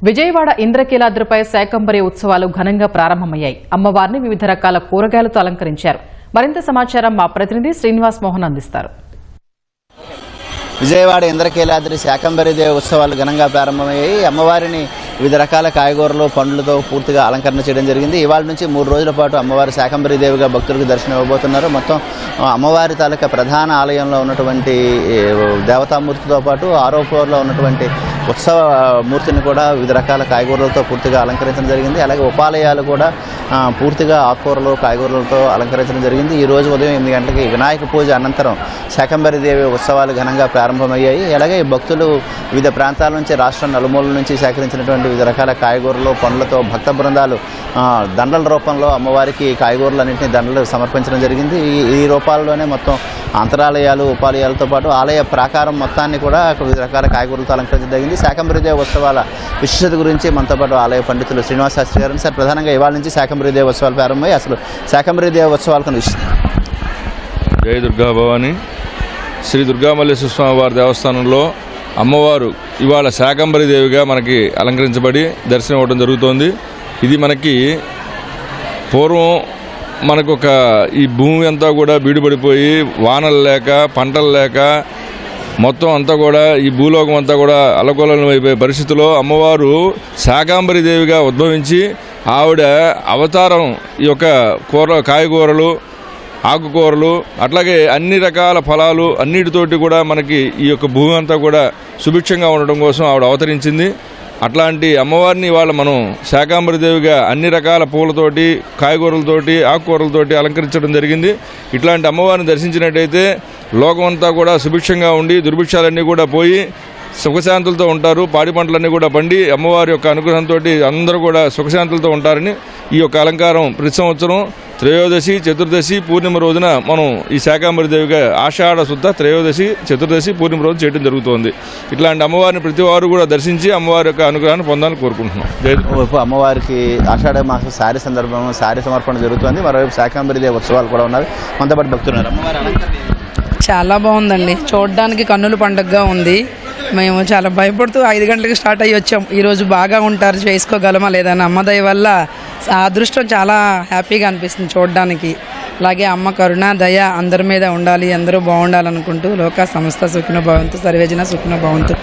విజయవాడ ఇంద్రకీలాద్రిపై శాకంబరి ఉత్సవాలు ఘనంగా ప్రారంభమయ్యాయి. అమ్మవారిని వివిధ రకాల కూరగాయలతో అలంకరించారు. మరింత సమాచారం మా ప్రతినిధి శ్రీనివాస్ మోహన్ అందిస్తారు. విజయవాడ ఇంద్రకీలాద్రి శాకంబరి దేవి ఉత్సవాలు ఘనంగా ప్రారంభమయ్యాయి. అమ్మవారిని వివిధ రకాల కాయగూరలు పండ్లతో పూర్తిగా అలంకరణ చేయడం జరిగింది. ఇవాళ నుంచి 3 రోజుల పాటు అమ్మవారి శాకంబరి దేవిగా భక్తులకు దర్శనం ఇవ్వబోతున్నారు. మొత్తం అమ్మవారి తాలూకా ప్రధాన ఆలయంలో ఉన్నటువంటి దేవతామూర్తితో పాటు 6వ ఫ్లోర్లో ఉన్నటువంటి ఉత్సవ మూర్తిని కూడా వివిధ రకాల కాయగూరలతో పూర్తిగా అలంకరించడం జరిగింది. అలాగే ఉపాలయాలు కూడా పూర్తిగా ఆకుకూరలు కాయగూరలతో అలంకరించడం జరిగింది. ఈ రోజు ఉదయం 8 గంటలకి వినాయక పూజ అనంతరం శాకంబరి దేవి ఉత్సవాలు ఘనంగా ప్రారంభమయ్యాయి. అలాగే భక్తులు వివిధ ప్రాంతాల నుంచి రాష్ట్రం నలుమూలల నుంచి సేకరించినటువంటి వివిధ రకాల కాయగూరలు పండ్లతో భక్త బృందాలు దండల రూపంలో అమ్మవారికి కాయగూరలన్నింటినీ దండలు సమర్పించడం జరిగింది. ఈ రూపాల్లోనే మొత్తం అంతరాలయాలు ఉపాలయాలతో పాటు ఆలయ ప్రాకారం మొత్తాన్ని కూడా వివిధ రకాల కాయగూరలతో అలంకరించడం జరిగింది. శాకంబరి దేవి ఉత్సవాల విశిష్టత గురించి మనతో పాటు ఆలయ పండితులు శ్రీనివాస్ శాస్త్రి గారు. సార్, ప్రధానంగా ఇవాళ నుంచి శాకంబరి దేవి ఉత్సవాలు ప్రారంభమయ్యి అసలు శాకంబరి దేవి ఉత్సవాలకు విశిష్టత. జయ దుర్గా భవాని. శ్రీ దుర్గామల్లేశ్వర స్వామి వారి దేవస్థానంలో అమ్మవారు ఇవాళ శాకంబరి దేవిగా మనకి అలంకరించబడి దర్శనం ఇవ్వడం జరుగుతోంది. ఇది మనకి పూర్వం మనకొక ఈ భూమి అంతా కూడా బీడుపడిపోయి వానలు లేక పంటలు లేక మొత్తం అంతా కూడా ఈ భూలోకం అంతా కూడా అల్లకొల్లం అయిపోయే పరిస్థితిలో అమ్మవారు శాకంబరి దేవిగా ఉద్భవించి ఆవిడ అవతారం ఈ యొక్క కాయగూరలు ఆకుకూరలు అట్లాగే అన్ని రకాల ఫలాలు అన్నిటితోటి కూడా మనకి ఈ యొక్క భూమి అంతా కూడా సుభిక్షంగా ఉండడం కోసం ఆవిడ అవతరించింది. అట్లాంటి అమ్మవారిని ఇవాళ మనం శాకంబరి దేవిగా అన్ని రకాల పూలతోటి కాయగూరలతోటి ఆకుకూరలతోటి అలంకరించడం జరిగింది. ఇట్లాంటి అమ్మవారిని దర్శించినట్టయితే లోకమంతా కూడా సుభిక్షంగా ఉండి దుర్భిక్షాలన్నీ కూడా పోయి సుఖశాంతులతో ఉంటారు. పాడి పంటలన్నీ కూడా పండి అమ్మవారి యొక్క అనుగ్రహంతో అందరూ కూడా సుఖశాంతులతో ఉంటారని ఈ యొక్క అలంకారం ప్రతి సంవత్సరం త్రయోదశి చతుర్దశి పూర్ణిమ రోజున మనం ఈ శాకంబరి దేవిగా ఆషాఢ శుద్ధ త్రయోదశి చతుర్దశి పూర్ణిమ రోజు చేయడం జరుగుతోంది. ఇట్లాంటి అమ్మవారిని ప్రతి వారు కూడా దర్శించి అమ్మవారి యొక్క అనుగ్రహాన్ని పొందాలని కోరుకుంటున్నాం. అమ్మవారికి ఆషాఢ మాసం సారి సందర్భం సారి సమర్పణ జరుగుతుంది. మరోవైపు శాకంబరి దేవి ఉత్సవాలు కూడా ఉన్నాయి. కొంతపాటు భక్తున్నారు. చాలా బాగుందండి. చూడడానికి కన్నుల పండుగగా ఉంది. మేము చాలా భయపడుతూ 5 గంటలకు స్టార్ట్ అయ్యి వచ్చాం. ఈరోజు బాగా ఉంటారు, చేసుకోగలమా లేదని అమ్మ దయ వల్ల ఆ అదృష్టం చాలా హ్యాపీగా అనిపిస్తుంది చూడడానికి. అలాగే అమ్మ కరుణ దయ అందరి మీద ఉండాలి, అందరూ బాగుండాలనుకుంటూ లోక సంస్థ సుఖినో భవంతు సర్వేజన సుఖినో భవంతు.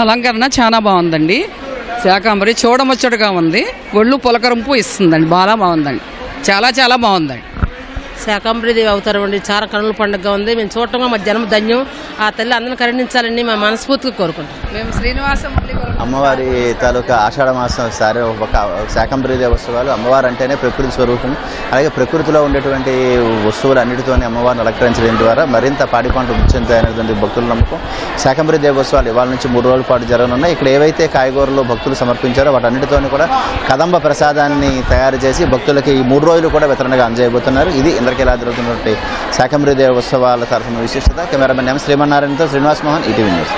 అలంకరణ చాలా బాగుందండి. శాకంబరి చూడముచ్చటగా ఉంది. ఒళ్ళు పులకరింపు ఇస్తుందండి. బాగా బాగుందండి. చాలా చాలా బాగుందండి. శాకంబరి దేవి అవతారం అండి. చాలా కన్నుల పండుగగా ఉంది. మేము చూడటంగా మా జన్మ ధన్యం. ఆ తల్లి అందరిని కరుణించాలని మా మనస్ఫూర్తిగా కోరుకుంటాం. మేము శ్రీనివాసం అమ్మవారి తాలూకా ఆషాఢ మాసం సారి శాకంబరి దేవి ఉత్సవాలు. అమ్మవారు అంటేనే ప్రకృతి స్వరూపం. అలాగే ప్రకృతిలో ఉండేటువంటి వస్తువులు అన్నిటితోనే అమ్మవారిని అలంకరించడం ద్వారా మరింత పాడి పంటలు ముచ్చెంతాయనేటువంటి భక్తుల నమ్మకం. శాకంబరి దేవి ఉత్సవాలు ఇవాళ నుంచి 3 రోజుల పాటు జరగనున్నాయి. ఇక్కడ ఏవైతే కాయగూరలు భక్తులు సమర్పించారో వాటన్నిటితోని కూడా కదంబ ప్రసాదాన్ని తయారు చేసి భక్తులకి ఈ 3 రోజులు కూడా వితరణగా అందజేయబోతున్నారు. ఇది ఇంద్రకీలాద్రి జరుగుతున్నటువంటి శాకంబరి దేవి ఉత్సవాల తరఫున విశిష్టత. కెమెరామెన్ ఎం శ్రీమన్నారాయణతో శ్రీనివాస్ మోహన్, ఈటీవీ న్యూస్.